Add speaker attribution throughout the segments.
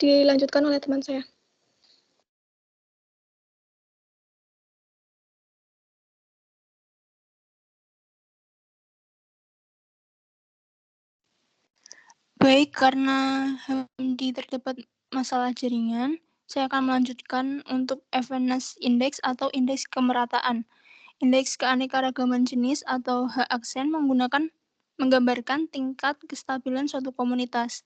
Speaker 1: dilanjutkan oleh teman saya.
Speaker 2: Baik, karena Hamdi terdapat masalah jaringan, saya akan melanjutkan untuk evenness index atau indeks kemerataan. Indeks keanekaragaman jenis atau H-aksen menggambarkan tingkat kestabilan suatu komunitas.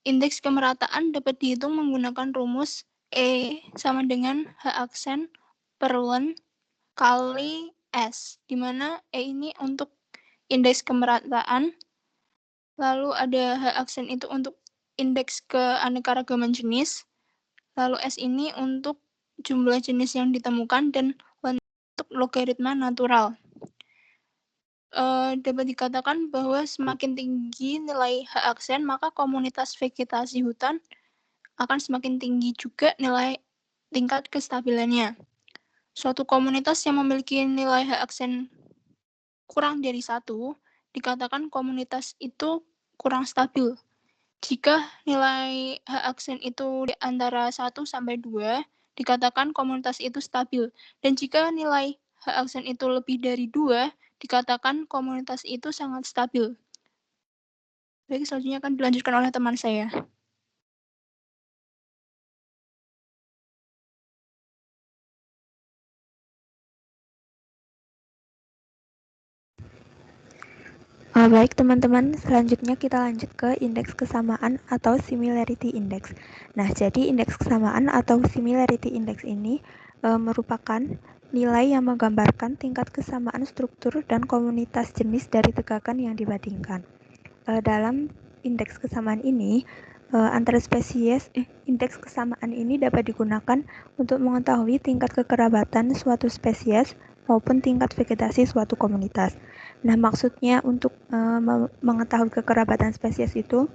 Speaker 2: Indeks kemerataan dapat dihitung menggunakan rumus E sama dengan H-aksen per L kali S, di mana E ini untuk indeks kemerataan, lalu ada H-aksen itu untuk indeks keanekaragaman jenis, lalu S ini untuk jumlah jenis yang ditemukan, dan untuk logaritma natural. Dapat dikatakan bahwa semakin tinggi nilai H-aksen, maka komunitas vegetasi hutan akan semakin tinggi juga nilai tingkat kestabilannya. Suatu komunitas yang memiliki nilai H-aksen kurang dari 1, dikatakan komunitas itu kurang stabil. Jika nilai H-aksen itu di antara 1 sampai 2, dikatakan komunitas itu stabil. Dan jika nilai H-aksen itu lebih dari 2, dikatakan komunitas itu sangat stabil. Baik, selanjutnya akan dilanjutkan oleh teman saya.
Speaker 3: Baik teman-teman, selanjutnya kita lanjut ke indeks kesamaan atau similarity index. Nah, jadi indeks kesamaan atau similarity index ini merupakan nilai yang menggambarkan tingkat kesamaan struktur dan komunitas jenis dari tegakan yang dibandingkan. Dalam indeks kesamaan ini, antara spesies, indeks kesamaan ini dapat digunakan untuk mengetahui tingkat kekerabatan suatu spesies maupun tingkat vegetasi suatu komunitas. Nah, maksudnya untuk mengetahui kekerabatan spesies itu,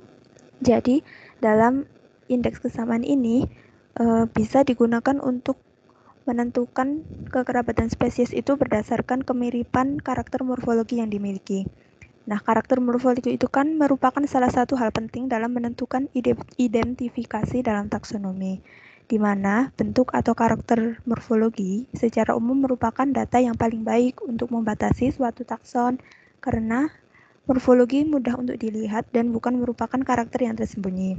Speaker 3: jadi dalam indeks kesamaan ini bisa digunakan untuk menentukan kekerabatan spesies itu berdasarkan kemiripan karakter morfologi yang dimiliki. Nah, karakter morfologi itu kan merupakan salah satu hal penting dalam menentukan identifikasi dalam taksonomi, di mana bentuk atau karakter morfologi secara umum merupakan data yang paling baik untuk membatasi suatu takson, karena morfologi mudah untuk dilihat dan bukan merupakan karakter yang tersembunyi.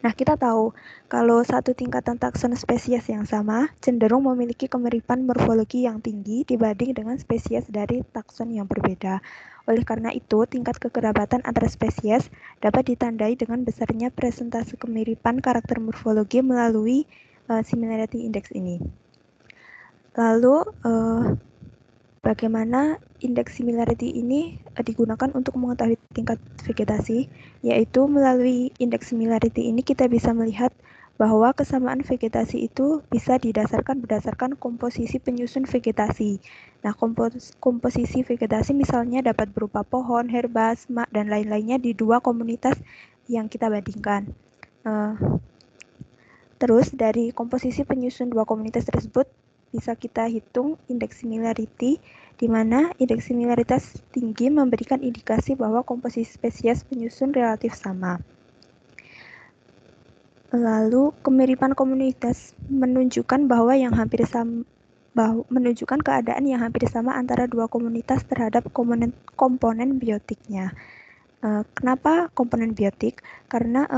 Speaker 3: Nah, kita tahu kalau satu tingkatan takson spesies yang sama cenderung memiliki kemiripan morfologi yang tinggi dibanding dengan spesies dari takson yang berbeda. Oleh karena itu, tingkat kekerabatan antara spesies dapat ditandai dengan besarnya presentase kemiripan karakter morfologi melalui similarity index ini. Lalu, bagaimana indeks similarity ini digunakan untuk mengetahui tingkat vegetasi, yaitu melalui indeks similarity ini kita bisa melihat bahwa kesamaan vegetasi itu bisa berdasarkan komposisi penyusun vegetasi. Nah, komposisi vegetasi misalnya dapat berupa pohon, herba, semak, dan lain-lainnya di dua komunitas yang kita bandingkan. Terus dari komposisi penyusun dua komunitas tersebut bisa kita hitung indeks similarity, di mana indeks similaritas tinggi memberikan indikasi bahwa komposisi spesies penyusun relatif sama. Lalu kemiripan komunitas menunjukkan bahwa menunjukkan keadaan yang hampir sama antara dua komunitas terhadap komponen biotiknya. Kenapa komponen biotik? Karena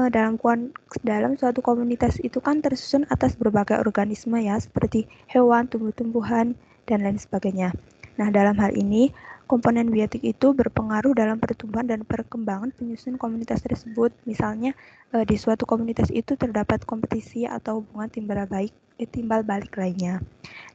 Speaker 3: dalam suatu komunitas itu kan tersusun atas berbagai organisme ya, seperti hewan, tumbuh-tumbuhan, dan lain sebagainya. Nah, dalam hal ini, komponen biotik itu berpengaruh dalam pertumbuhan dan perkembangan penyusun komunitas tersebut. Misalnya, di suatu komunitas itu terdapat kompetisi atau hubungan timbal balik lainnya.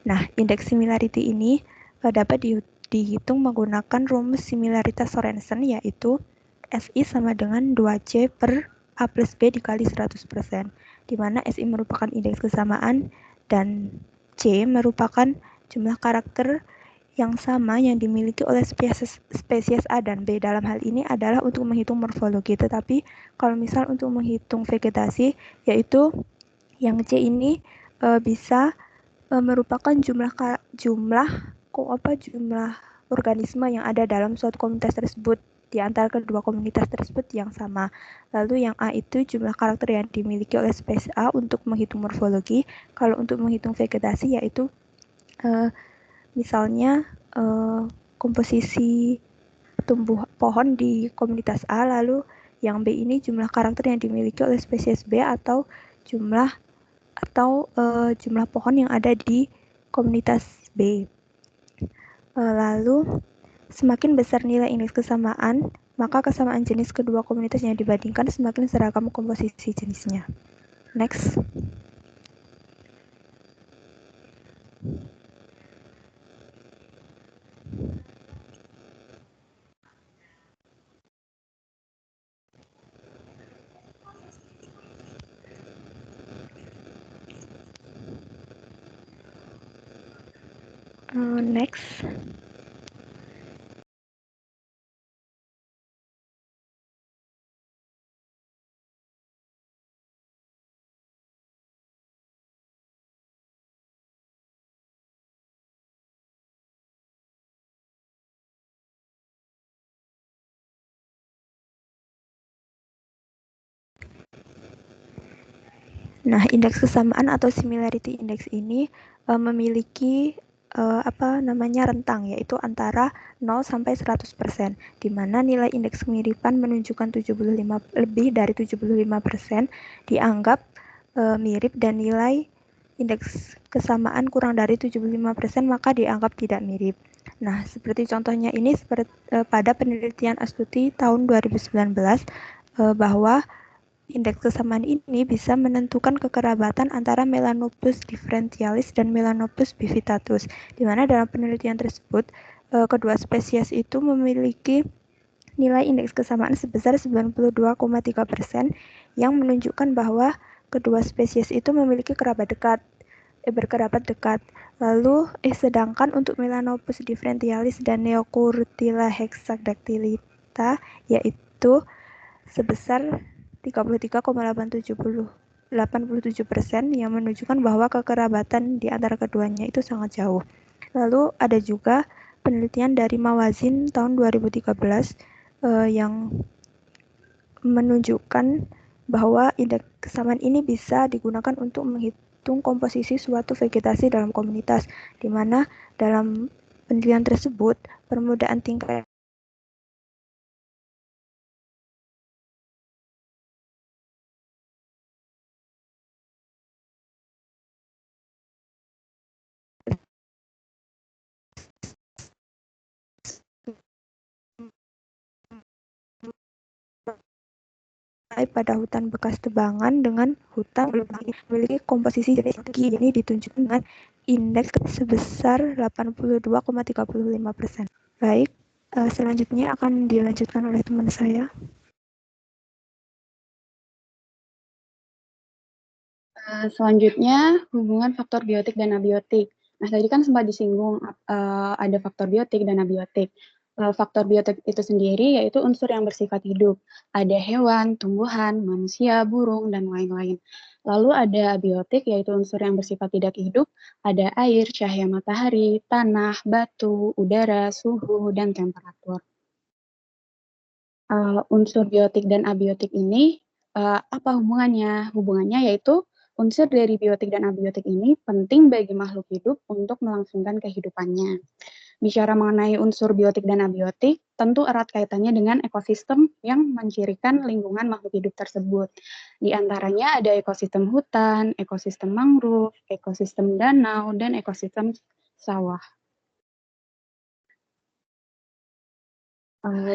Speaker 3: Nah, indeks similarity ini dapat dihitung menggunakan rumus similaritas Sorensen, yaitu SI sama dengan 2C per A plus B dikali 100%, di mana SI merupakan indeks kesamaan dan C merupakan jumlah karakter yang sama yang dimiliki oleh spesies A dan B. Dalam hal ini adalah untuk menghitung morfologi, tetapi kalau misal untuk menghitung vegetasi, yaitu yang C ini bisa merupakan jumlah organisme yang ada dalam suatu komunitas tersebut. di antara kedua komunitas tersebut yang sama. Lalu yang A itu jumlah karakter yang dimiliki oleh spesies A untuk menghitung morfologi. Kalau untuk menghitung vegetasi yaitu misalnya komposisi tumbuh pohon di komunitas A, lalu yang B ini jumlah karakter yang dimiliki oleh spesies B atau jumlah pohon yang ada di komunitas B. Lalu semakin besar nilai indeks kesamaan, maka kesamaan jenis kedua komunitas yang dibandingkan semakin seragam komposisi jenisnya. Next. Next. Nah, indeks kesamaan atau similarity index ini memiliki rentang, yaitu antara 0 sampai 100%, di mana nilai indeks kemiripan menunjukkan 75 lebih dari 75% dianggap mirip, dan nilai indeks kesamaan kurang dari 75% maka dianggap tidak mirip. Nah, seperti contohnya ini pada penelitian Astuti tahun 2019 bahwa indeks kesamaan ini bisa menentukan kekerabatan antara Melanopus differentialis dan Melanopus bivitatus, di mana dalam penelitian tersebut kedua spesies itu memiliki nilai indeks kesamaan sebesar 92,3%, yang menunjukkan bahwa kedua spesies itu memiliki berkerabat dekat. Lalu, sedangkan untuk Melanopus differentialis dan Neokurtila hexadactylita yaitu sebesar 33,87%, yang menunjukkan bahwa kekerabatan di antara keduanya itu sangat jauh. Lalu ada juga penelitian dari Mawazin tahun 2013 yang menunjukkan bahwa indeks kesamaan ini bisa digunakan untuk menghitung komposisi suatu vegetasi dalam komunitas, di mana dalam penelitian tersebut permukaan tingkat pada hutan bekas tebangan dengan hutan memiliki komposisi jenis tinggi. Ini ditunjukkan dengan indeks sebesar 82,35%. Baik, selanjutnya akan dilanjutkan oleh teman saya.
Speaker 1: Selanjutnya, hubungan faktor biotik dan abiotik. Nah, tadi kan sempat disinggung ada faktor biotik dan abiotik. Faktor biotik itu sendiri yaitu unsur yang bersifat hidup. Ada hewan, tumbuhan, manusia, burung, dan lain-lain. Lalu ada abiotik yaitu unsur yang bersifat tidak hidup. Ada air, cahaya matahari, tanah, batu, udara, suhu, dan temperatur. Unsur biotik dan abiotik ini apa hubungannya? Hubungannya yaitu unsur dari biotik dan abiotik ini penting bagi makhluk hidup untuk melangsungkan kehidupannya. Bicara mengenai unsur biotik dan abiotik, tentu erat kaitannya dengan ekosistem yang mencirikan lingkungan makhluk hidup tersebut. Di antaranya ada ekosistem hutan, ekosistem mangrove, ekosistem danau, dan ekosistem sawah.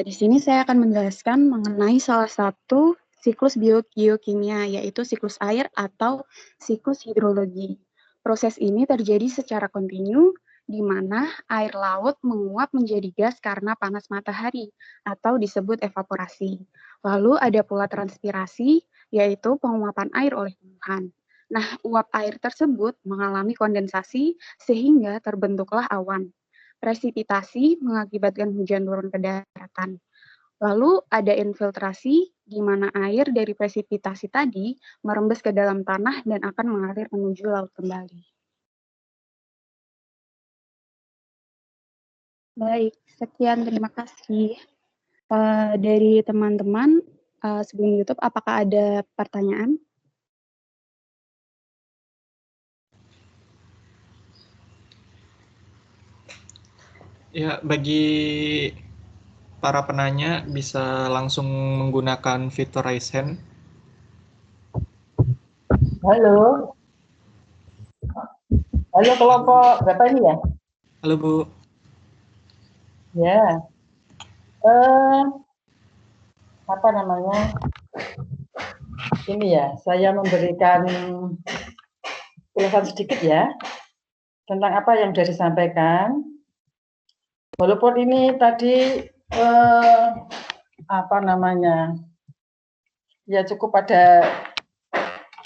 Speaker 1: Di sini saya akan menjelaskan mengenai salah satu siklus biogeokimia, yaitu siklus air atau siklus hidrologi. Proses ini terjadi secara kontinu, di mana air laut menguap menjadi gas karena panas matahari, atau disebut evaporasi. Lalu ada pula transpirasi, yaitu penguapan air oleh tumbuhan. Nah, uap air tersebut mengalami kondensasi sehingga terbentuklah awan. Presipitasi mengakibatkan hujan turun ke daratan. Lalu ada infiltrasi, di mana air dari presipitasi tadi merembes ke dalam tanah dan akan mengalir menuju laut kembali. Baik, sekian, terima kasih. Dari teman-teman sebelum YouTube, apakah ada pertanyaan?
Speaker 4: Ya, bagi para penanya bisa langsung menggunakan fitur raise hand.
Speaker 5: Halo. Halo kelompok berapa ini ya?
Speaker 4: Halo Bu.
Speaker 5: Ya. Apa namanya? Ini ya, saya memberikan ulasan sedikit ya tentang apa yang sudah disampaikan. Walaupun ini tadi apa namanya? Ya cukup ada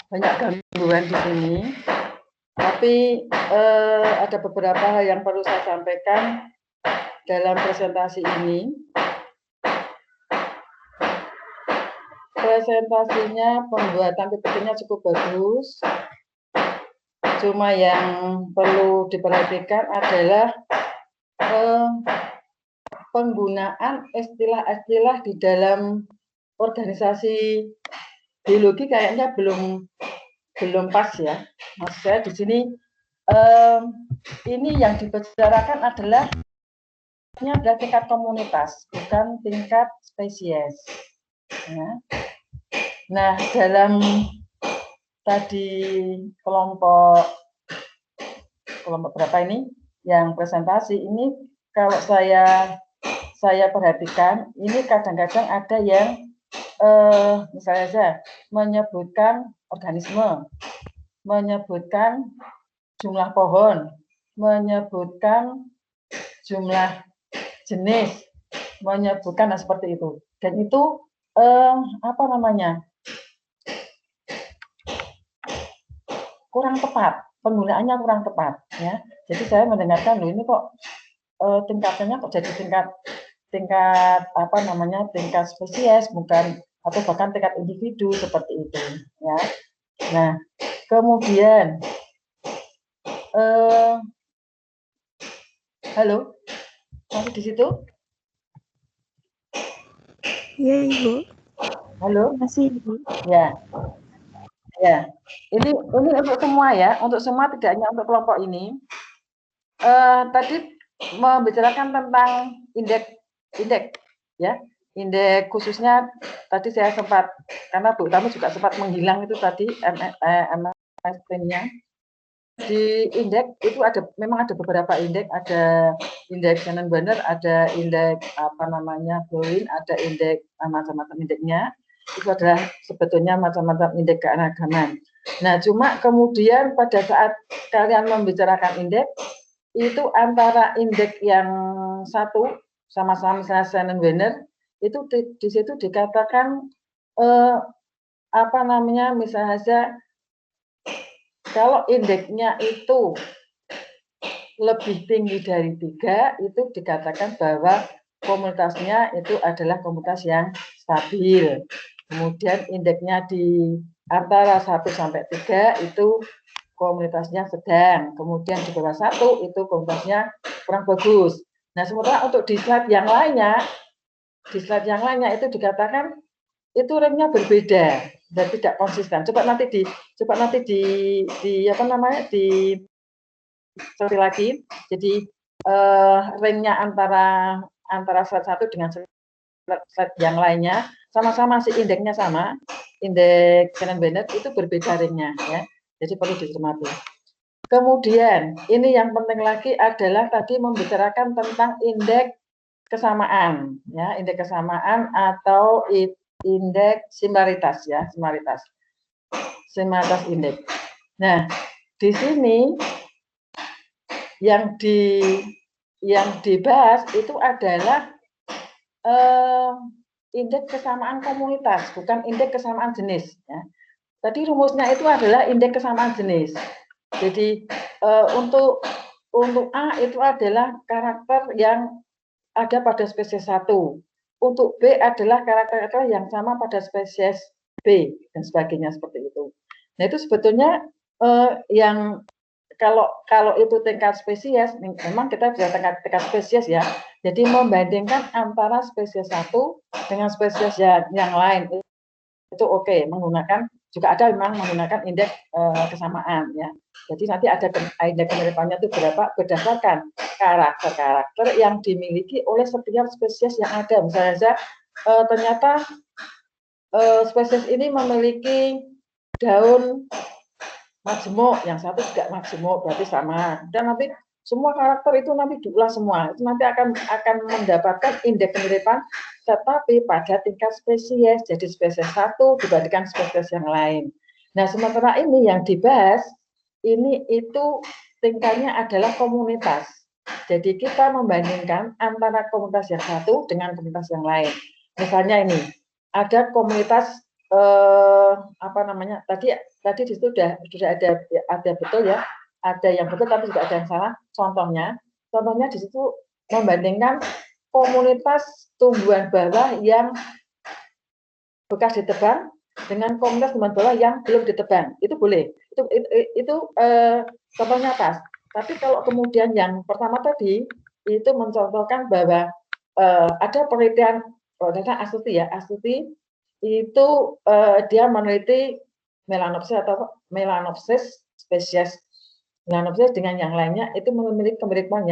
Speaker 5: banyak gangguan di sini. Tapi ada beberapa hal yang perlu saya sampaikan dalam presentasi ini. Presentasinya, pembuatan PPT-nya cukup bagus. Cuma yang perlu diperhatikan adalah penggunaan istilah-istilah di dalam organisasi biologi kayaknya belum pas ya. Maksud saya di sini ini yang dibicarakan adalah tingkat komunitas, bukan tingkat spesies. Ya. Nah, dalam tadi kelompok berapa ini yang presentasi ini, kalau saya perhatikan, ini kadang-kadang ada yang misalnya saja menyebutkan organisme, menyebutkan jumlah pohon, menyebutkan jumlah jenis, menyebutkan seperti itu. Dan itu apa namanya? Kurang tepat, penggunaannya kurang tepat ya. Jadi saya mendengarkan loh ini kok tingkatannya kok jadi tingkat apa namanya? Tingkat spesies bukan, atau bahkan tingkat individu seperti itu ya. Nah, kemudian halo, masih di situ?
Speaker 3: Iya, Ibu.
Speaker 5: Halo?
Speaker 3: Masih, Ibu.
Speaker 5: Ya. Ya. Ini untuk semua ya, untuk semua, tidak hanya untuk kelompok ini. Tadi membicarakan tentang indeks ya. Indeks khususnya tadi saya sempat, karena Bu Utami juga sempat menghilang itu tadi MS-nya. Di indeks itu memang ada beberapa indeks, ada indeks Shannon-Banner, ada indeks apa namanya Bowlin, ada indeks macam-macam indeksnya. Itu adalah sebetulnya macam-macam indeks keanekaragaman. Nah, cuma kemudian pada saat kalian membicarakan indeks, itu antara indeks yang satu sama-sama misalnya Shannon-Banner, itu di situ dikatakan apa namanya, misalnya saja kalau indeksnya itu lebih tinggi dari 3, itu dikatakan bahwa komunitasnya itu adalah komunitas yang stabil. Kemudian indeksnya di antara 1 sampai 3 itu komunitasnya sedang. Kemudian di bawah 1 itu komunitasnya kurang bagus. Nah, sementara untuk di slide yang lainnya itu dikatakan itu ranknya berbeda dan tidak konsisten. Coba nanti di apa namanya, di seperti lagi. Jadi ranknya antara slide 1 dengan slide yang lainnya sama-sama si indeksnya sama, indeks Shannon-Banner itu berbeda ranknya ya. Jadi perlu dicermati. Kemudian ini yang penting lagi adalah tadi membicarakan tentang indeks kesamaan ya, indeks kesamaan atau indeks similaritas ya, similaritas indeks. Nah, di sini yang dibahas itu adalah indeks kesamaan komunitas, bukan indeks kesamaan jenis ya. Tadi rumusnya itu adalah indeks kesamaan jenis. Jadi untuk A itu adalah karakter yang ada pada spesies 1. Untuk B adalah karakter yang sama pada spesies B dan sebagainya seperti itu. Nah, itu sebetulnya yang kalau itu tingkat spesies, memang kita bisa tingkat spesies ya. Jadi membandingkan antara spesies satu dengan spesies yang lain itu oke, menggunakan juga ada memang menggunakan indeks kesamaan ya. Jadi nanti ada indeks kemiripannya itu berapa berdasarkan karakter yang dimiliki oleh setiap spesies yang ada. Misalnya saja ternyata spesies ini memiliki daun majemuk, yang satu juga majemuk, berarti sama. Dan nanti semua karakter itu nanti diulah semua. Itu nanti akan mendapatkan indeks kemiripan, tetapi pada tingkat spesies. Jadi spesies satu dibandingkan spesies yang lain. Nah, sementara ini yang dibahas ini itu tingkatnya adalah komunitas. Jadi kita membandingkan antara komunitas yang satu dengan komunitas yang lain. Misalnya ini ada komunitas apa namanya tadi di situ sudah ada betul ya, ada yang betul tapi juga ada yang salah. Contohnya di situ membandingkan komunitas tumbuhan bawah yang bekas ditebang dengan komunitas tumbuhan bawah yang belum ditebang, itu boleh, itu contohnya pas. Tapi kalau kemudian yang pertama tadi itu mencontohkan bahwa ada penelitian Astuti ya, Astuti itu dia meneliti melanopsis spesies melanopsis dengan yang lainnya itu memiliki kemiripan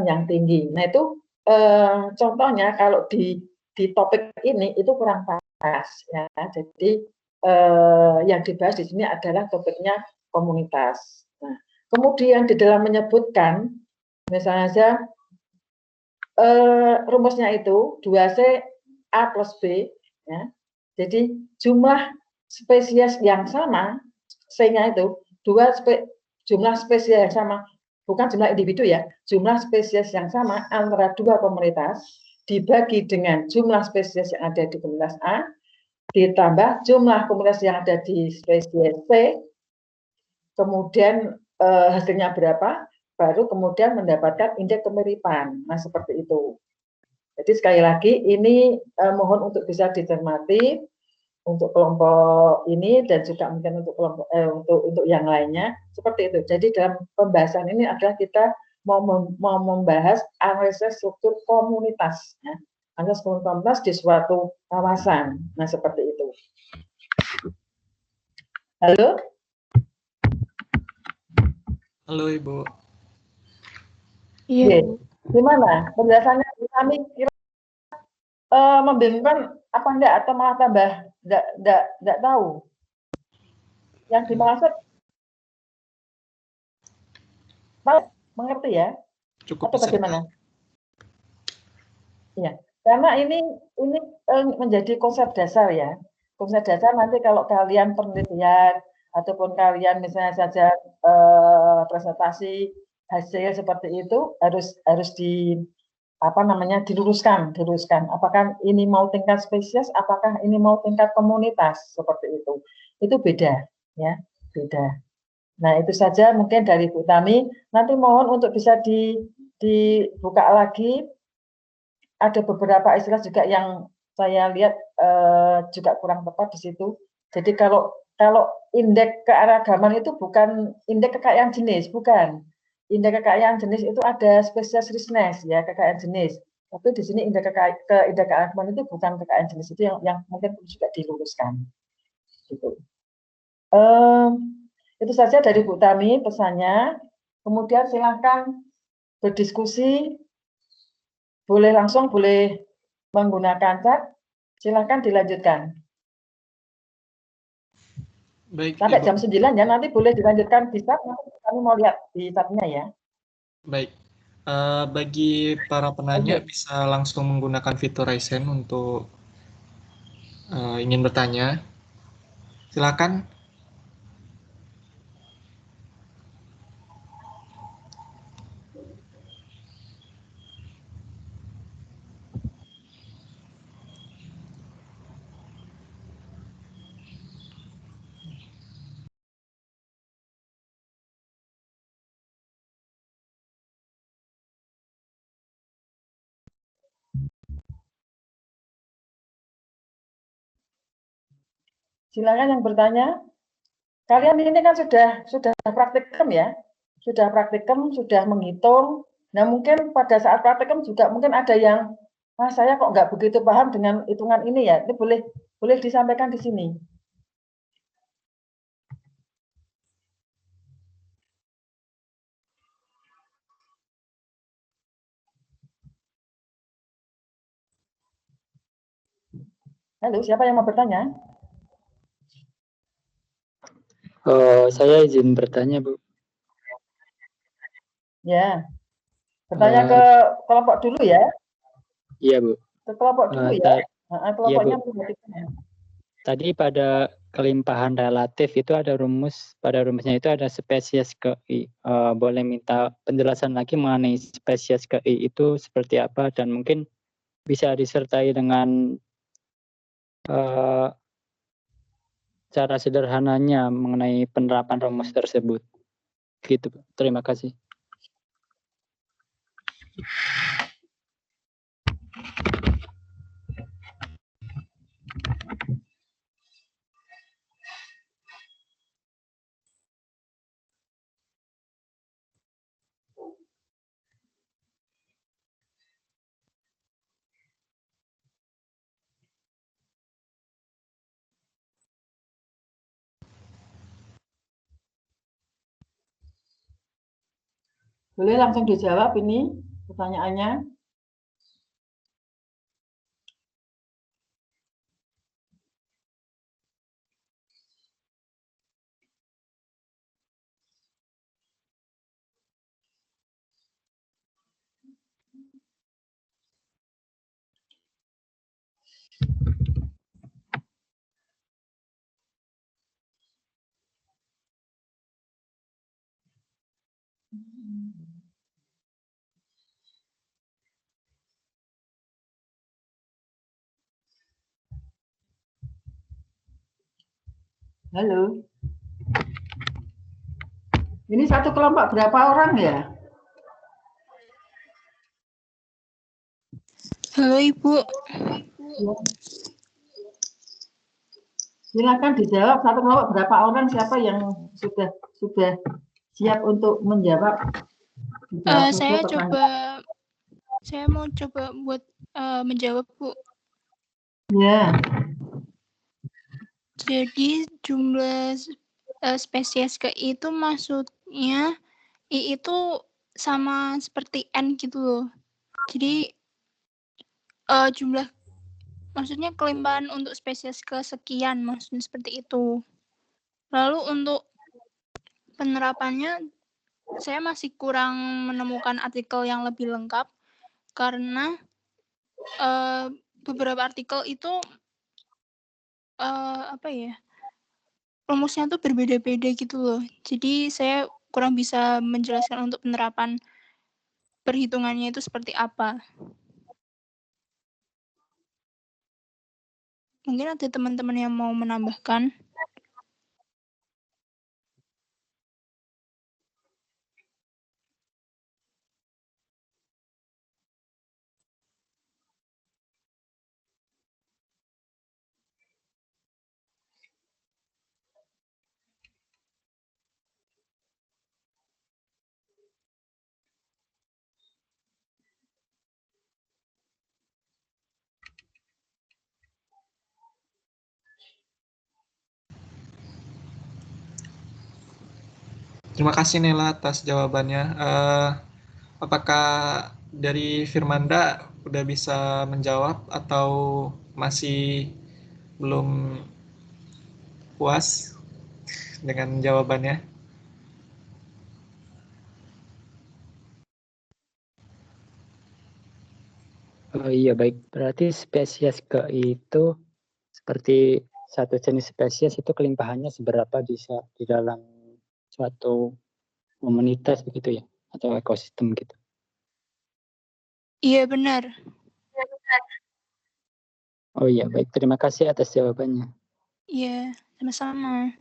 Speaker 5: yang tinggi. Nah itu contohnya kalau di topik ini itu kurang pas ya. Jadi yang dibahas di sini adalah topiknya komunitas. Nah, kemudian di dalam menyebutkan misalnya saja rumusnya itu 2C A plus B ya. Jadi jumlah spesies yang sama, C-nya itu jumlah spesies yang sama, bukan jumlah individu ya, jumlah spesies yang sama antara dua komunitas dibagi dengan jumlah spesies yang ada di komunitas A ditambah jumlah komunitas yang ada di spesies C, kemudian hasilnya berapa, baru kemudian mendapatkan indeks kemiripan. Nah seperti itu. Jadi sekali lagi ini mohon untuk bisa dicermati untuk kelompok ini dan juga mungkin untuk kelompok untuk yang lainnya seperti itu. Jadi dalam pembahasan ini adalah kita mau membahas analisis struktur komunitas, ya. Analisis komunitas di suatu kawasan. Nah seperti itu. Halo.
Speaker 4: Halo Ibu.
Speaker 2: Iya.
Speaker 5: Gimana penjelasannya? Kami kira membingungkan apa enggak atau malah tambah enggak tahu yang dimaksud mengerti ya
Speaker 4: Cukup
Speaker 5: atau
Speaker 4: bisa.
Speaker 5: bagaimana? Iya, karena ini menjadi konsep dasar ya, konsep dasar nanti kalau kalian penelitian ataupun kalian misalnya saja presentasi hasil seperti itu harus di apa namanya diluruskan apakah ini mau tingkat spesies apakah ini mau tingkat komunitas seperti itu beda ya, beda. Nah itu saja mungkin dari Bu Tami, nanti mohon untuk bisa dibuka lagi, ada beberapa istilah juga yang saya lihat juga kurang tepat di situ. Jadi kalau indeks keanekaragaman itu bukan indeks kekayaan jenis, bukan. Indeks kekayaan jenis itu ada spesies richness ya, kekayaan jenis. Tapi di sini indeks keanekaragaman itu bukan kekayaan jenis, itu yang mungkin perlu juga diluruskan. Gitu. Itu saja dari Bu Tami pesannya. Kemudian silahkan berdiskusi, boleh langsung, boleh menggunakan chat. Silahkan dilanjutkan.
Speaker 4: Baik,
Speaker 5: sampai
Speaker 4: Ibu.
Speaker 5: jam 9 ya, nanti boleh dilanjutkan di chat, nanti kami mau lihat di chatnya ya.
Speaker 4: Baik, bagi para penanya bisa langsung menggunakan fitur Raise Hand untuk ingin bertanya. Silakan.
Speaker 5: Silakan yang bertanya. kalian ini kan sudah praktikum ya, sudah praktikum, sudah menghitung. Nah mungkin pada saat praktikum juga mungkin ada yang, saya kok nggak begitu paham dengan hitungan ini ya. Ini boleh disampaikan di sini. Halo, siapa yang mau bertanya?
Speaker 6: Saya izin bertanya, Bu.
Speaker 5: Ya, bertanya ke kelompok dulu ya.
Speaker 6: Iya, Bu.
Speaker 5: Ke kelompok dulu ya. Kelompoknya
Speaker 6: iya, tadi pada kelimpahan relatif itu ada rumusnya itu ada spesies ke I. Boleh minta penjelasan lagi mengenai spesies ke I itu seperti apa, dan mungkin bisa disertai dengan cara sederhananya mengenai penerapan rumus tersebut. Gitu, Bu. Terima kasih.
Speaker 5: Boleh langsung dijawab ini pertanyaannya. Halo. Ini satu kelompok berapa orang ya?
Speaker 2: Halo Ibu.
Speaker 5: Silakan dijawab, satu kelompok berapa orang, siapa yang sudah siap untuk menjawab?
Speaker 2: Saya mau coba buat menjawab, Bu.
Speaker 5: Ya.
Speaker 2: Jadi jumlah spesies ke I itu maksudnya I itu sama seperti N gitu loh. Jadi maksudnya kelimpahan untuk spesies kesekian, maksudnya seperti itu. Lalu untuk penerapannya, saya masih kurang menemukan artikel yang lebih lengkap karena beberapa artikel itu rumusnya tuh berbeda-beda gitu loh. Jadi saya kurang bisa menjelaskan untuk penerapan perhitungannya itu seperti apa. Mungkin ada teman-teman yang mau menambahkan.
Speaker 4: Terima kasih Nela atas jawabannya. Apakah dari Firmanda udah bisa menjawab atau masih belum puas dengan jawabannya?
Speaker 6: Iya, baik. Berarti spesies ke itu seperti satu jenis spesies itu kelimpahannya seberapa di dalam suatu komunitas begitu ya, atau ekosistem gitu.
Speaker 2: Iya, benar.
Speaker 6: Oh iya, baik. Terima kasih atas jawabannya.
Speaker 2: Iya, sama-sama.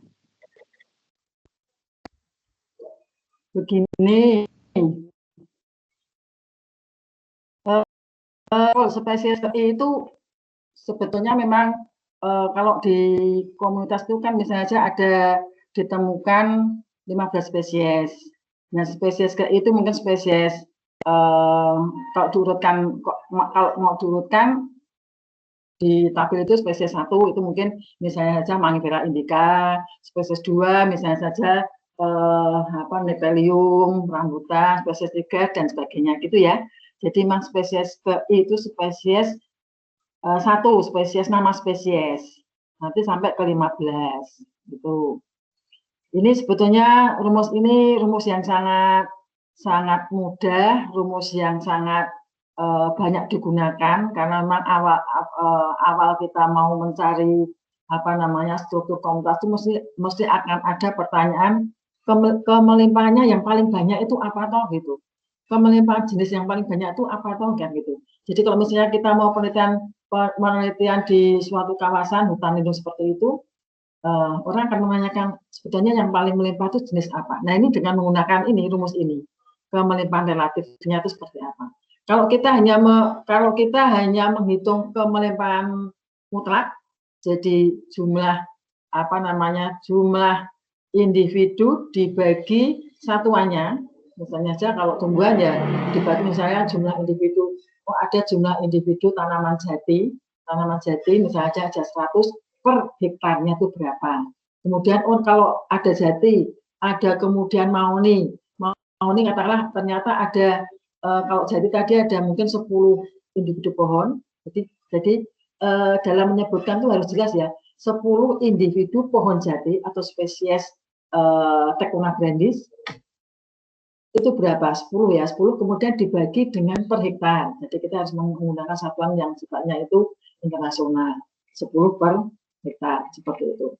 Speaker 5: Begini, spesies itu sebetulnya memang kalau di komunitas itu kan misalnya aja ada ditemukan 15 spesies. Nah, spesies itu mungkin spesies kalau diurutkan, kalau mau diurutkan di tabel itu spesies 1 itu mungkin misalnya saja Mangifera indica, spesies 2 misalnya saja Nepelium, rambutan, spesies 3 dan sebagainya gitu ya. Jadi memang spesies itu spesies 1 spesies, nama spesies. Nanti sampai ke 15 gitu. Ini sebetulnya rumus ini rumus yang sangat mudah, rumus yang sangat banyak digunakan karena memang awal kita mau mencari struktur komunitas itu mesti akan ada pertanyaan kemelimpahannya yang paling banyak itu apa toh gitu. Kemelimpahan jenis yang paling banyak itu apa toh kan gitu. Jadi kalau misalnya kita mau penelitian di suatu kawasan hutan lindung seperti itu, orang akan menanyakan sebetulnya yang paling melimpah itu jenis apa. Nah ini dengan menggunakan ini rumus ini, kemelimpahan relatifnya itu seperti apa. Kalau kita hanya menghitung kemelimpahan mutlak, jadi jumlah jumlah individu dibagi satuannya, misalnya saja kalau tumbuhan ya dibagi misalnya jumlah individu, ada jumlah individu tanaman jati misalnya aja 100 per hektarnya itu berapa. Kemudian kalau ada jati, ada kemudian maoni katakanlah ternyata ada kalau jati tadi ada mungkin 10 individu pohon. Jadi dalam menyebutkan itu harus jelas ya, 10 individu pohon jati atau spesies Tectona grandis itu berapa? 10 ya, 10 kemudian dibagi dengan per hektar. Jadi kita harus menggunakan satuan yang sifatnya itu internasional, 10 per hektar seperti itu.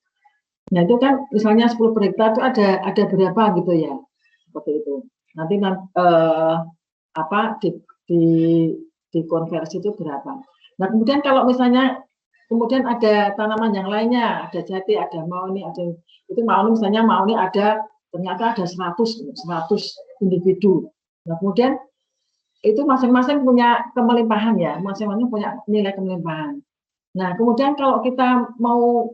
Speaker 5: Nah itu kan misalnya 10 per hektar itu ada berapa gitu ya, seperti itu. Nanti dikonversi itu berapa. Nah kemudian kalau misalnya kemudian ada tanaman yang lainnya, ada jati, ada maoni, itu maoni misalnya maoni ternyata ada 100 individu. Nah kemudian itu masing-masing punya kemelimpahan ya, masing-masing punya nilai kemelimpahan. Nah, kemudian kalau kita mau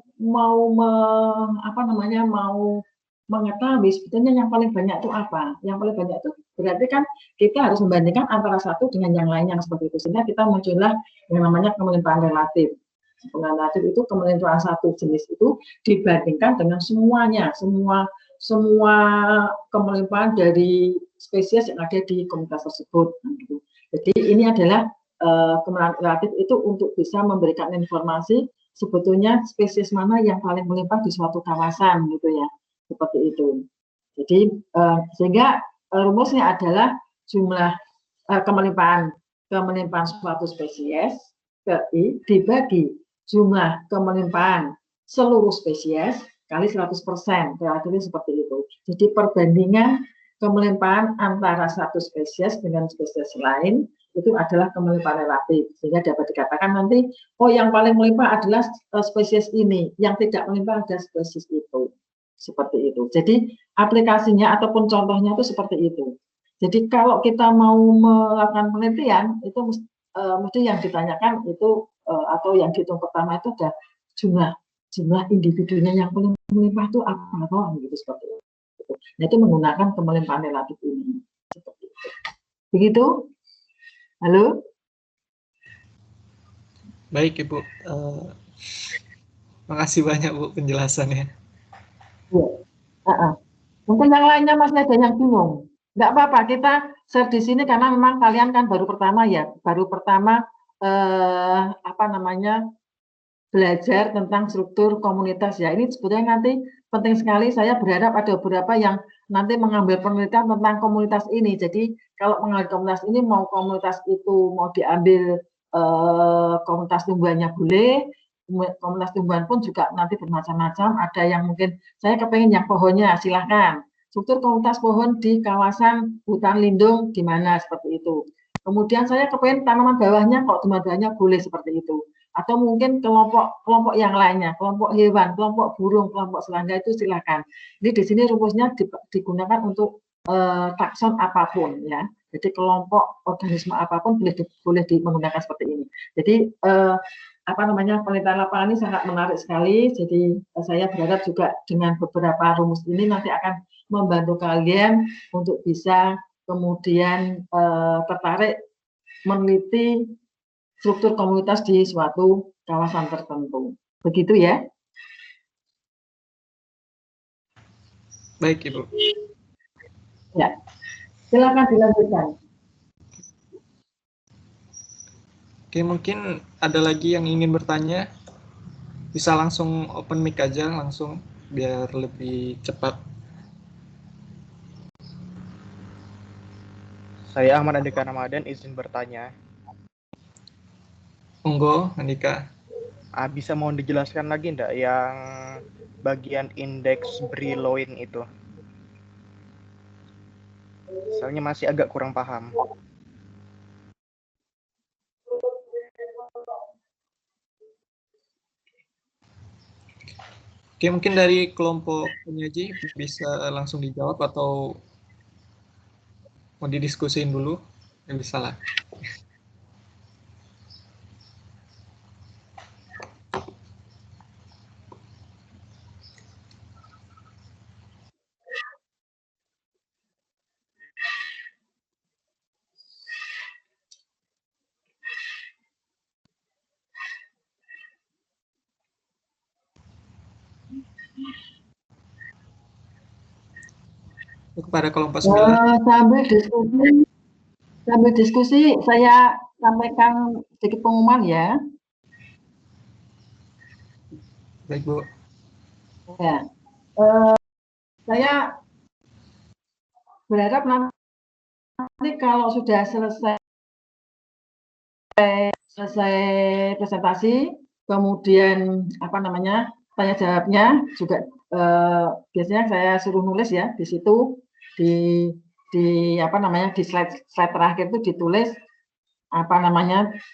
Speaker 5: mengetahui sebetulnya yang paling banyak itu apa? Yang paling banyak itu berarti kan kita harus membandingkan antara satu dengan yang lainnya seperti itu. Sehingga kita muncullah yang namanya kemelimpahan relatif. Kemelimpahan relatif itu kemelimpahan satu jenis itu dibandingkan dengan semuanya, semua kemelimpahan dari spesies yang ada di komunitas tersebut. Jadi ini adalah kemelimpahan relatif itu untuk bisa memberikan informasi sebetulnya spesies mana yang paling melimpah di suatu kawasan gitu ya, seperti itu. Jadi sehingga rumusnya adalah jumlah kemelimpahan suatu spesies I dibagi jumlah kemelimpahan seluruh spesies kali 100%, relatifnya seperti itu. Jadi perbandingan kemelimpahan antara satu spesies dengan spesies lain itu adalah kemelimpahan relatif, sehingga dapat dikatakan nanti yang paling melimpah adalah spesies ini, yang tidak melimpah adalah spesies itu, seperti itu. Jadi aplikasinya ataupun contohnya itu seperti itu. Jadi kalau kita mau melakukan penelitian itu mesti yang ditanyakan itu atau yang dihitung pertama itu ada jumlah individunya yang paling melimpah itu apa gitu, seperti itu. Nah itu menggunakan kemelimpahan relatif ini, seperti itu. Begitu. Halo?
Speaker 4: Baik Ibu, makasih banyak Bu penjelasannya.
Speaker 5: Ya. Mungkin yang lainnya masih ada yang bingung. Nggak apa-apa, kita share di sini karena memang kalian kan baru pertama belajar tentang struktur komunitas ya. Ini sebetulnya nanti penting sekali, saya berharap ada beberapa yang nanti mengambil penelitian tentang komunitas ini. Jadi kalau mengambil komunitas ini, mau komunitas itu mau diambil komunitas tumbuhannya boleh, komunitas tumbuhan pun juga nanti bermacam-macam. Ada yang mungkin saya kepengen yang pohonnya, silahkan. Struktur komunitas pohon di kawasan hutan lindung gimana, seperti itu. Kemudian saya kepengen tanaman bawahnya, kok tanaman bawahnya boleh seperti itu. Atau mungkin kelompok yang lainnya, kelompok hewan, kelompok burung, kelompok serangga itu silakan. Jadi di sini rumusnya digunakan untuk takson apapun ya. Jadi kelompok organisme apapun boleh menggunakan seperti ini. Jadi penelitian lapangan ini sangat menarik sekali. Jadi saya berharap juga dengan beberapa rumus ini nanti akan membantu kalian untuk bisa kemudian tertarik meneliti struktur komunitas di suatu kawasan tertentu. Begitu ya?
Speaker 4: Baik, Ibu.
Speaker 5: Ya. Silakan dilanjutkan.
Speaker 4: Oke, mungkin ada lagi yang ingin bertanya. Bisa langsung open mic aja, langsung biar lebih cepat.
Speaker 7: Saya Ahmad Andika Ramadan, izin bertanya.
Speaker 4: Monggo, Andika.
Speaker 7: Bisa mohon dijelaskan lagi enggak yang bagian indeks Brillouin itu? Soalnya masih agak kurang paham.
Speaker 4: Oke, mungkin dari kelompok penyaji bisa langsung dijawab atau mau didiskusin dulu? Ya, bisa lah. Kepada kelompok 9.
Speaker 5: Sambil diskusi, saya sampaikan sedikit pengumuman ya.
Speaker 4: Baik, Bu.
Speaker 5: Ya. Saya berharap nanti kalau sudah selesai presentasi, kemudian tanya jawabnya juga biasanya saya suruh nulis ya di situ di slide terakhir itu ditulis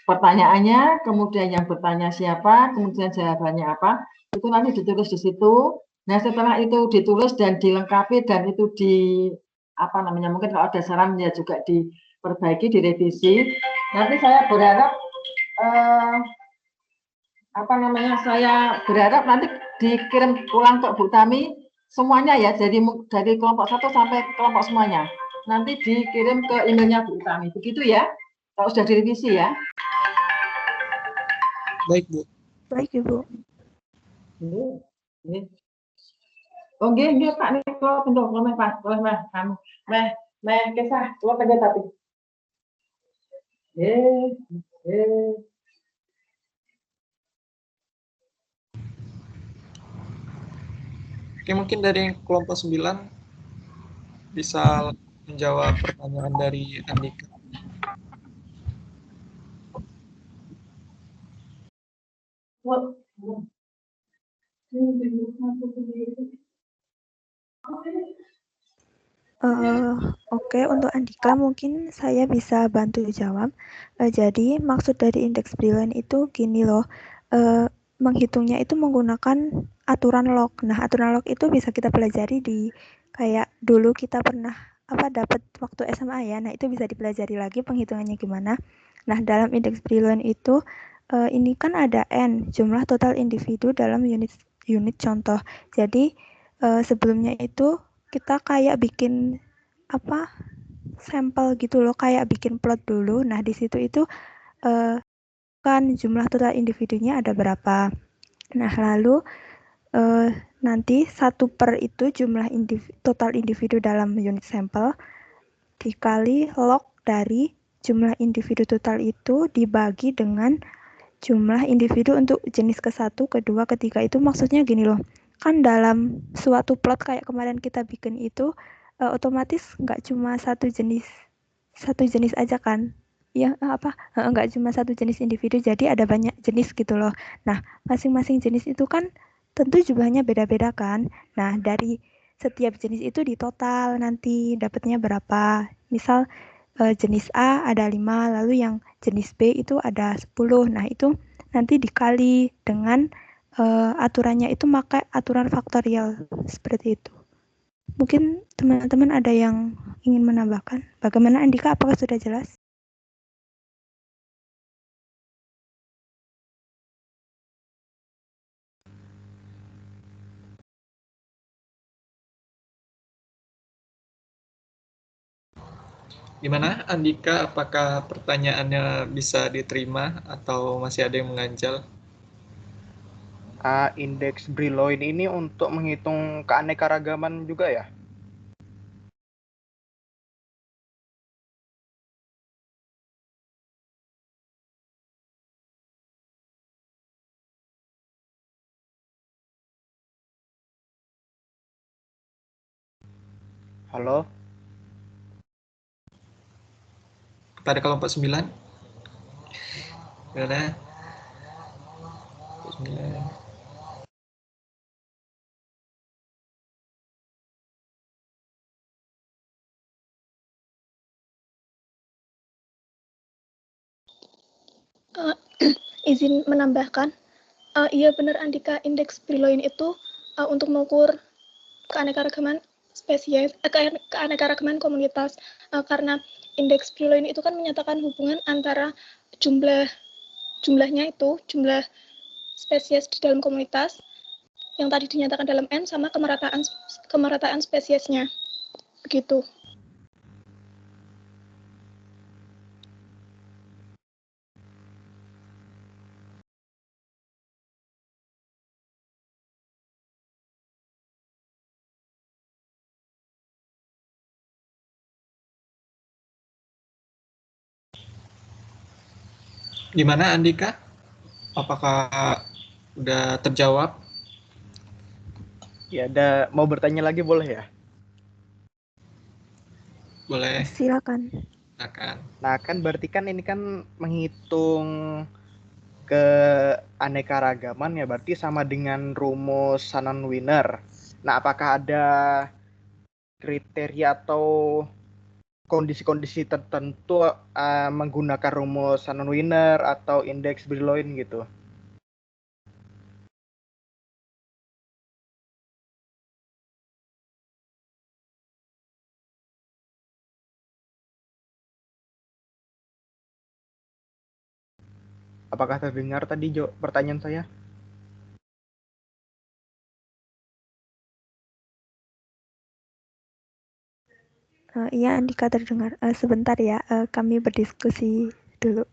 Speaker 5: pertanyaannya, kemudian yang bertanya siapa, kemudian jawabannya apa, itu nanti ditulis di situ. Nah, setelah itu ditulis dan dilengkapi dan itu mungkin kalau ada saran ya juga diperbaiki, direvisi. Nanti saya berharap saya berharap nanti dikirim pulang ke Bu Tami semuanya ya, jadi dari kelompok 1 sampai kelompok semuanya. Nanti dikirim ke emailnya Bu Tami. Begitu ya? Kalau sudah direvisi ya.
Speaker 4: Baik, Bu.
Speaker 3: Baik, Ibu.
Speaker 5: Oh, nggih, Pak nih kalau bentuk Pak, boleh kamu. Kisah, keluar aja tapi.
Speaker 4: Oke, mungkin dari kelompok 9 bisa menjawab pertanyaan dari Andika.
Speaker 3: Oke, untuk Andika mungkin saya bisa bantu jawab. Jadi maksud dari indeks Brillouin itu gini loh, menghitungnya itu menggunakan aturan log. Nah, aturan log itu bisa kita pelajari di kayak dulu kita pernah dapat waktu SMA ya. Nah, itu bisa dipelajari lagi penghitungannya gimana. Nah, dalam indeks Brillouin itu ini kan ada N, jumlah total individu dalam unit contoh. Jadi sebelumnya itu kita kayak bikin sampel gitu loh, kayak bikin plot dulu. Nah, di situ itu kan jumlah total individunya ada berapa. Nah, lalu nanti 1/per itu jumlah total individu dalam unit sampel dikali log dari jumlah individu total itu dibagi dengan jumlah individu untuk jenis ke-1, kedua, ketiga. Itu maksudnya gini loh, kan dalam suatu plot kayak kemarin kita bikin itu otomatis nggak cuma satu jenis aja kan ya, nggak cuma satu jenis individu, jadi ada banyak jenis gitu loh. Nah, masing-masing jenis itu kan tentu jumlahnya beda-beda kan. Nah, dari setiap jenis itu di total nanti dapatnya berapa. Misal jenis A ada 5, lalu yang jenis B itu ada 10. Nah, itu nanti dikali dengan aturannya itu pakai aturan faktorial seperti itu. Mungkin teman-teman ada yang ingin menambahkan. Bagaimana Andika, apakah sudah jelas?
Speaker 4: Gimana Andika, apakah pertanyaannya bisa diterima atau masih ada yang mengganjal?
Speaker 7: Indeks Brillouin ini untuk menghitung keanekaragaman juga ya? Halo?
Speaker 4: Kepada kelompok 9? Gimana? 9.
Speaker 2: Izin menambahkan, iya benar Andika, indeks Brillouin itu untuk mengukur keanekaragaman spesies, keanekaragaman komunitas, karena indeks Brillouin itu kan menyatakan hubungan antara jumlahnya itu, jumlah spesies di dalam komunitas yang tadi dinyatakan dalam N sama kemerataan spesiesnya, begitu.
Speaker 4: Gimana Andika? Apakah udah terjawab?
Speaker 7: Ya, mau bertanya lagi boleh ya?
Speaker 4: Boleh.
Speaker 3: Silakan.
Speaker 7: Nah, kan berarti kan ini kan menghitung keanekaragaman ya, berarti sama dengan rumus Shannon-Wiener. Nah, apakah ada kriteria atau kondisi-kondisi tertentu menggunakan rumus Shannon-Wiener atau indeks Brillouin gitu? Apakah terdengar tadi pertanyaan saya?
Speaker 3: Iya, Andika terdengar. Sebentar ya, kami berdiskusi dulu.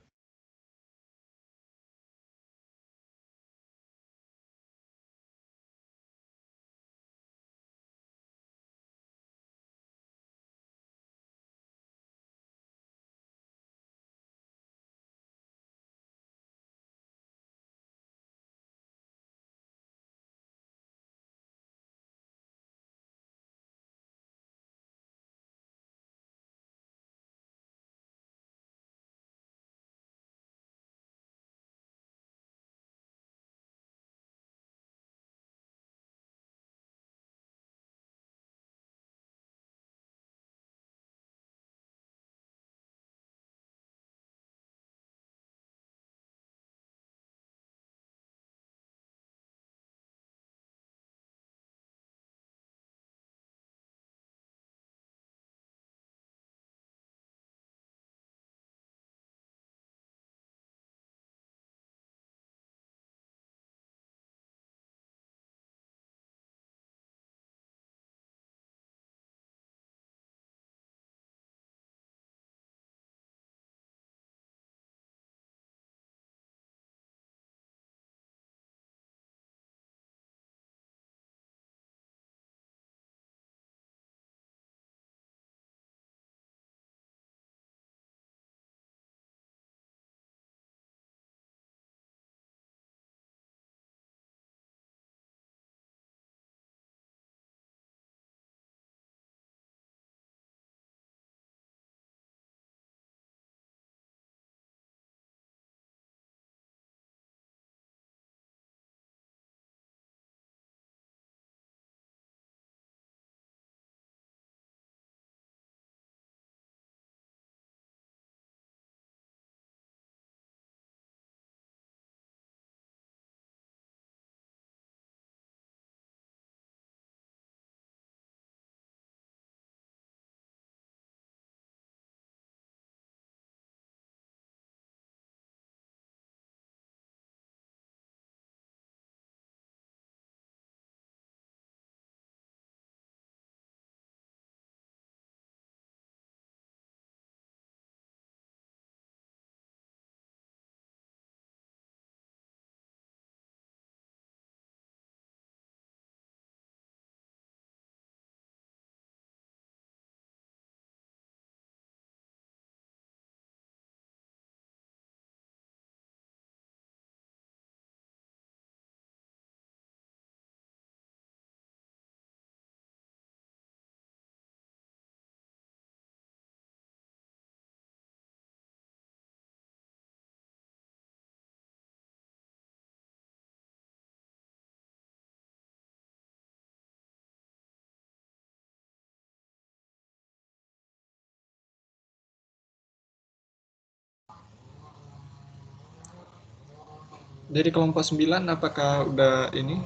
Speaker 4: Dari kelompok 9, apakah udah ini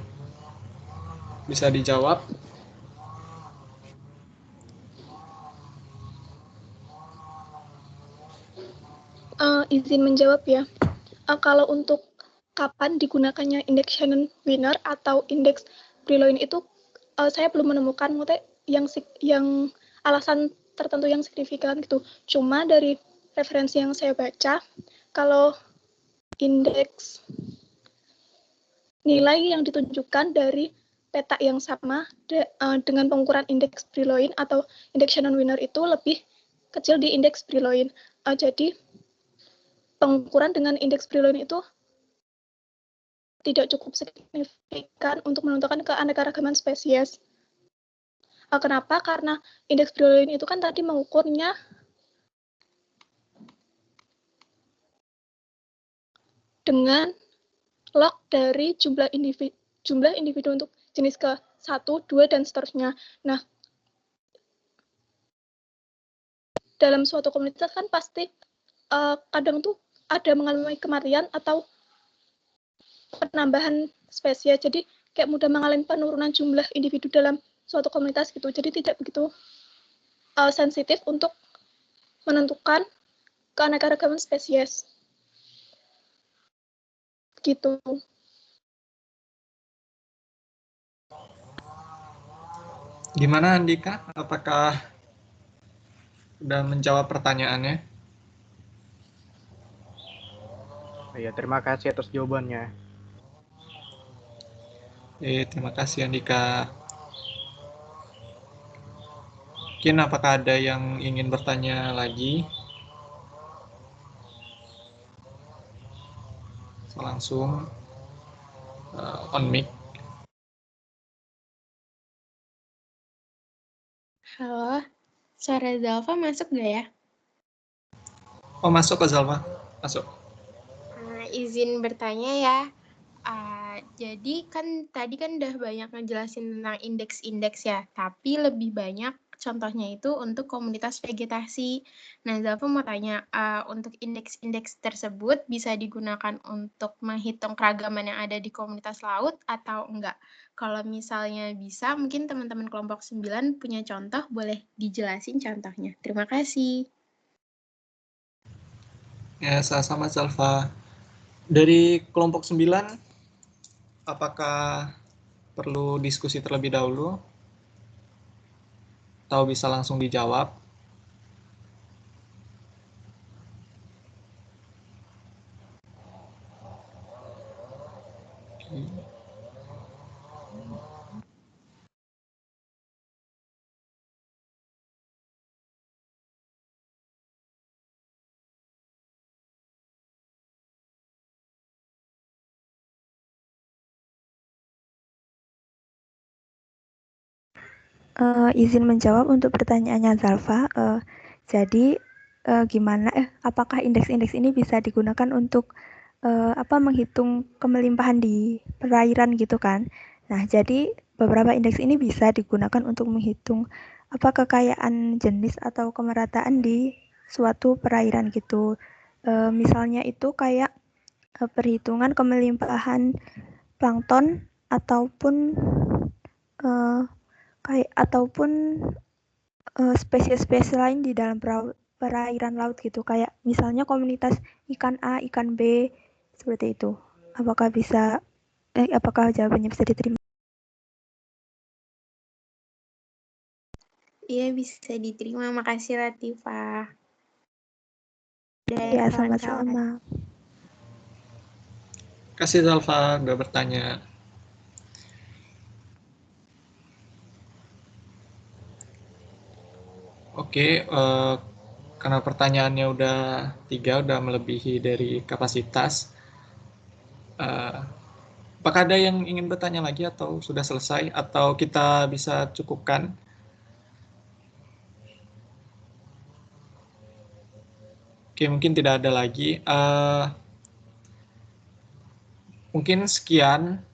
Speaker 4: bisa dijawab?
Speaker 2: Izin menjawab ya. Kalau untuk kapan digunakannya indeks Shannon-Wiener atau indeks Brillouin itu saya belum menemukan yang alasan tertentu yang signifikan gitu. Cuma dari referensi yang saya baca, kalau indeks nilai yang ditunjukkan dari peta yang sama dengan pengukuran indeks Brillouin atau indeks Shannon-Wiener itu lebih kecil di indeks Brillouin. Jadi pengukuran dengan indeks Brillouin itu tidak cukup signifikan untuk menentukan keanekaragaman spesies. Kenapa? Karena indeks Brillouin itu kan tadi mengukurnya dengan log dari jumlah individu untuk jenis ke-1, 2, dan seterusnya. Nah, dalam suatu komunitas kan pasti kadang tuh ada mengalami kematian atau penambahan spesies. Jadi kayak mudah mengalami penurunan jumlah individu dalam suatu komunitas gitu. Jadi tidak begitu sensitif untuk menentukan keanekaragaman spesies. Gitu.
Speaker 4: Gimana Andika? Apakah udah menjawab pertanyaannya?
Speaker 7: Ya, terima kasih atas jawabannya.
Speaker 4: Terima kasih Andika. Mungkin apakah ada yang ingin bertanya lagi? Langsung on mic.
Speaker 8: Halo, suara Zalfa masuk nggak ya?
Speaker 4: Oh, masuk Kak Zalfa. Masuk.
Speaker 8: Izin bertanya ya. Jadi kan tadi kan udah banyak ngejelasin tentang indeks-indeks ya, tapi lebih banyak contohnya itu untuk komunitas vegetasi. Nah, Zalfa mau tanya, untuk indeks-indeks tersebut bisa digunakan untuk menghitung keragaman yang ada di komunitas laut atau enggak? Kalau misalnya bisa, mungkin teman-teman kelompok 9 punya contoh, boleh dijelasin contohnya. Terima kasih.
Speaker 4: Ya, sama-sama Zalfa. Dari kelompok 9, apakah perlu diskusi terlebih dahulu? Atau bisa langsung dijawab?
Speaker 3: Izin menjawab untuk pertanyaannya Zalfa. Jadi apakah indeks-indeks ini bisa digunakan untuk menghitung kemelimpahan di perairan gitu kan? Nah, jadi beberapa indeks ini bisa digunakan untuk menghitung kekayaan jenis atau kemerataan di suatu perairan gitu. Misalnya itu kayak perhitungan kemelimpahan plankton ataupun spesies-spesies lain di dalam perairan laut gitu, kayak misalnya komunitas ikan A, ikan B, seperti itu. Apakah jawabannya bisa diterima?
Speaker 8: Iya, bisa diterima. Makasih, Latifah.
Speaker 3: Iya, sama-sama.
Speaker 4: Kasih Zalfa udah bertanya. Oke, karena pertanyaannya udah 3, udah melebihi dari kapasitas. Apakah ada yang ingin bertanya lagi atau sudah selesai? Atau kita bisa cukupkan? Oke, mungkin tidak ada lagi. Mungkin sekian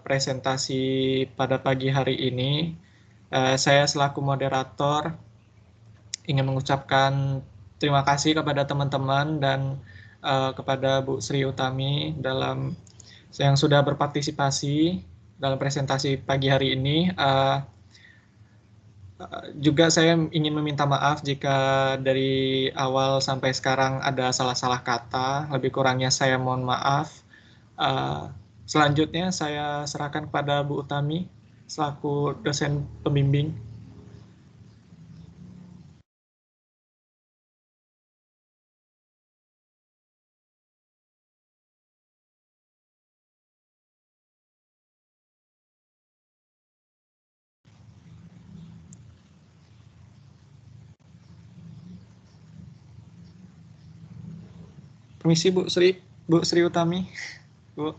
Speaker 4: presentasi pada pagi hari ini. Saya selaku moderator ingin mengucapkan terima kasih kepada teman-teman dan kepada Bu Sri Utami yang sudah berpartisipasi dalam presentasi pagi hari ini. Juga saya ingin meminta maaf jika dari awal sampai sekarang ada salah-salah kata, lebih kurangnya saya mohon maaf. Selanjutnya saya serahkan kepada Bu Utami selaku dosen pembimbing. Permisi Bu Sri Utami. Bu.